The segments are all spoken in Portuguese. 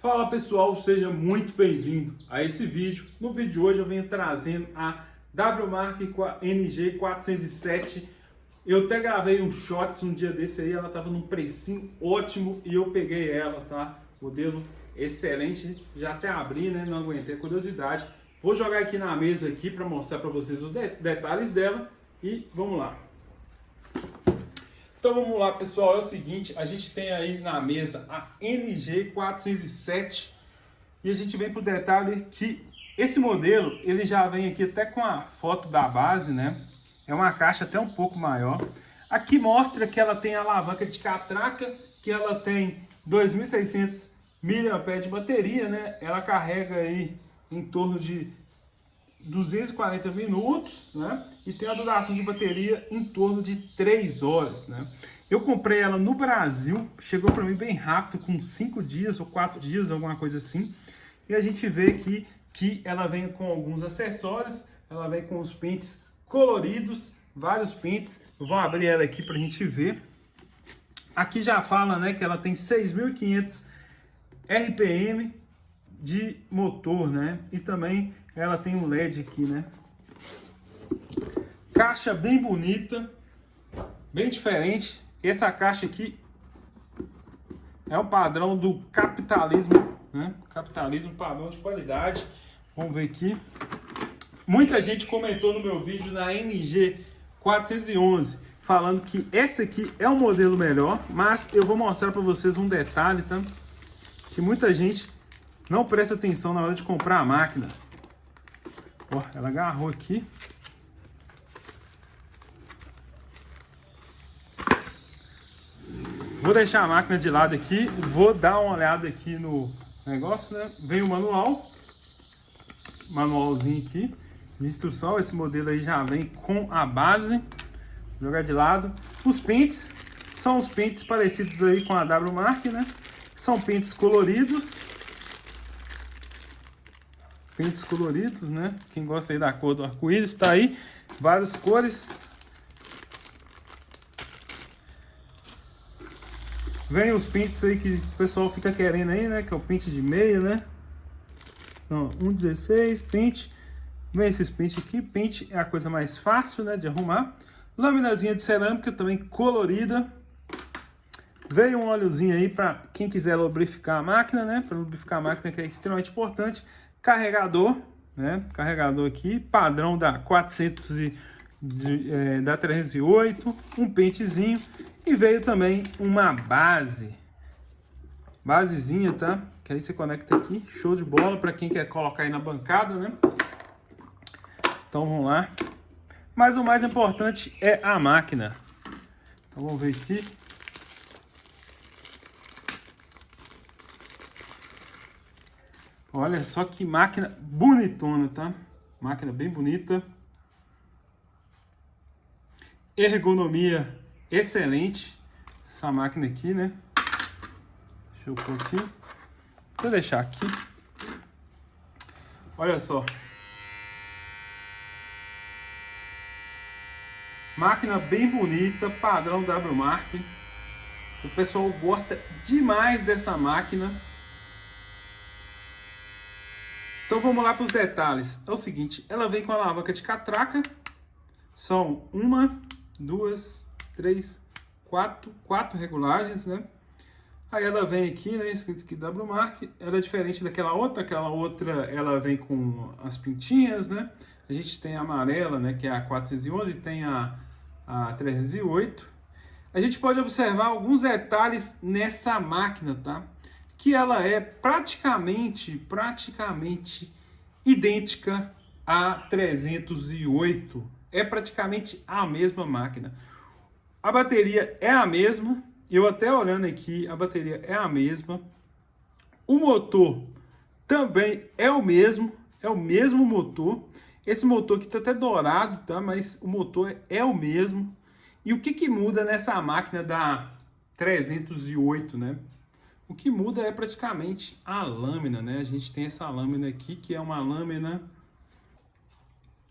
Fala pessoal, seja muito bem-vindo a esse vídeo. No vídeo de hoje eu venho trazendo a WMark NG407. Eu até gravei um shorts um dia desse aí, ela estava num precinho ótimo e eu peguei ela, tá? Modelo excelente, já até abri, né? Não aguentei a curiosidade. Vou jogar aqui na mesa aqui para mostrar para vocês os detalhes dela e vamos lá. Então vamos lá, pessoal, é o seguinte, a gente tem aí na mesa a NG407 e a gente vem para o detalhe que esse modelo, ele já vem aqui até com a foto da base, né? É uma caixa até um pouco maior. Aqui mostra que ela tem alavanca de catraca, que ela tem 2.600 mAh de bateria, né? Ela carrega aí em torno de 240 minutos, né? E tem a duração de bateria em torno de 3 horas, né? Eu comprei ela no Brasil, chegou para mim bem rápido, com 5 dias ou 4 dias, alguma coisa assim. E a gente vê aqui que ela vem com alguns acessórios, ela vem com os pentes coloridos, vários pentes. Vou abrir ela aqui para a gente ver. Aqui já fala, né, que ela tem 6.500 RPM de motor, né? E também ela tem um LED aqui, né? Caixa bem bonita, bem diferente. Essa caixa aqui é um padrão do capitalismo, né? Capitalismo, padrão de qualidade. Vamos ver aqui. Muita gente comentou no meu vídeo na NG411 falando que esse aqui é um modelo melhor, mas eu vou mostrar para vocês um detalhe, tá? Que muita gente não presta atenção na hora de comprar a máquina. Ó, ela agarrou aqui. Vou deixar a máquina de lado aqui, vou dar uma olhada aqui no negócio, né? Vem o manualzinho aqui de instrução. Esse modelo aí já vem com a base. Vou jogar de lado. Os pentes são os pentes parecidos aí com a WMark, né? São pentes coloridos. Pentes coloridos, né? Quem gosta aí da cor do arco-íris, tá aí. Várias cores. Vem os pentes aí que o pessoal fica querendo aí, né? Que é o pente de meia, né? Então, 1,16, pente. Vem esses pentes aqui. Pente é a coisa mais fácil, né? De arrumar. Laminazinha de cerâmica também colorida. Veio um óleozinho aí para quem quiser lubrificar a máquina, né? Para lubrificar a máquina, que é extremamente importante. Carregador, né? Carregador aqui, padrão da 308, um pentezinho e veio também uma basezinha, tá? Que aí você conecta aqui, show de bola para quem quer colocar aí na bancada, né? Então vamos lá. Mas o mais importante é a máquina. Então vamos ver aqui. Olha só que máquina bonitona, tá? Máquina bem bonita. Ergonomia excelente. Essa máquina aqui, né? Deixa eu pôr aqui. Vou deixar aqui. Olha só. Máquina bem bonita, padrão WMark. O pessoal gosta demais dessa máquina. Então vamos lá para os detalhes. É o seguinte, ela vem com a alavanca de catraca. São 1, 2, 3, 4 regulagens, né? Aí ela vem aqui, né? Escrito aqui WMark. Ela é diferente daquela outra. Aquela outra ela vem com as pintinhas, né? A gente tem a amarela, né? Que é a 411 e tem a 308. A gente pode observar alguns detalhes nessa máquina, tá? Que ela é praticamente idêntica à 308. É praticamente a mesma máquina. A bateria é a mesma. Eu até olhando aqui, a bateria é a mesma. O motor também é o mesmo motor. Esse motor aqui tá até dourado, tá? Mas o motor é o mesmo. E o que muda nessa máquina da 308, né? O que muda é praticamente a lâmina, né? A gente tem essa lâmina aqui, que é uma lâmina...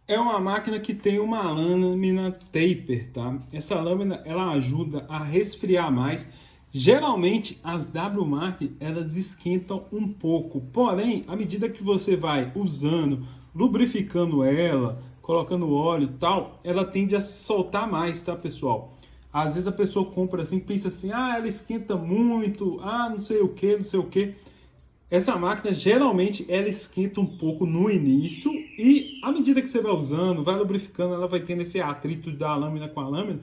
É uma máquina que tem uma lâmina taper, tá? Essa lâmina, ela ajuda a resfriar mais. Geralmente as WMark elas esquentam um pouco, porém, à medida que você vai usando, lubrificando ela, colocando óleo e tal, ela tende a se soltar mais, tá, pessoal? Às vezes a pessoa compra assim, pensa assim, ah, ela esquenta muito, ah, não sei o que, não sei o que. Essa máquina geralmente ela esquenta um pouco no início e à medida que você vai usando, vai lubrificando, ela vai tendo esse atrito da lâmina com a lâmina,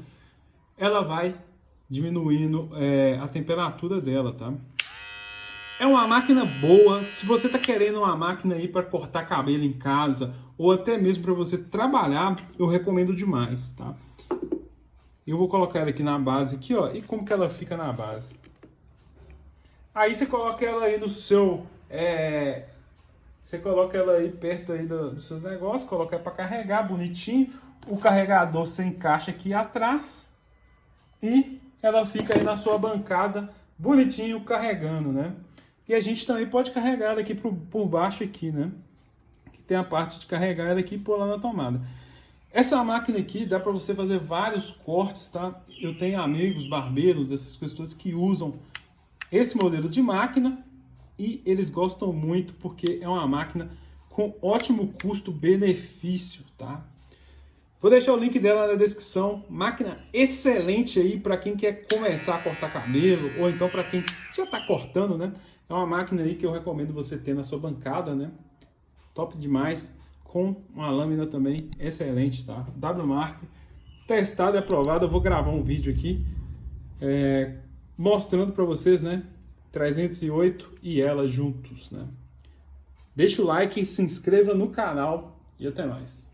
ela vai diminuindo a temperatura dela, tá? É uma máquina boa, se você tá querendo uma máquina aí para cortar cabelo em casa ou até mesmo para você trabalhar, eu recomendo demais, tá? Eu vou colocar ela aqui na base aqui, ó, e como que ela fica na base? Aí você coloca ela aí no seu, você coloca ela aí perto aí dos seus negócios, coloca para carregar bonitinho, o carregador você encaixa aqui atrás e ela fica aí na sua bancada bonitinho carregando, né? E a gente também pode carregar ela aqui por baixo aqui, né? Que tem a parte de carregar ela aqui e pôr lá na tomada. Essa máquina aqui dá para você fazer vários cortes, tá? Eu tenho amigos barbeiros, essas coisas todas que usam esse modelo de máquina e eles gostam muito porque é uma máquina com ótimo custo-benefício, tá? Vou deixar o link dela na descrição. Máquina excelente aí para quem quer começar a cortar cabelo ou então para quem já está cortando, né? É uma máquina aí que eu recomendo você ter na sua bancada, né? Top demais, com uma lâmina também excelente, tá? WMark, testado e aprovado. Eu vou gravar um vídeo aqui mostrando para vocês, né? 308 e ela juntos, né? Deixa o like, se inscreva no canal e até mais.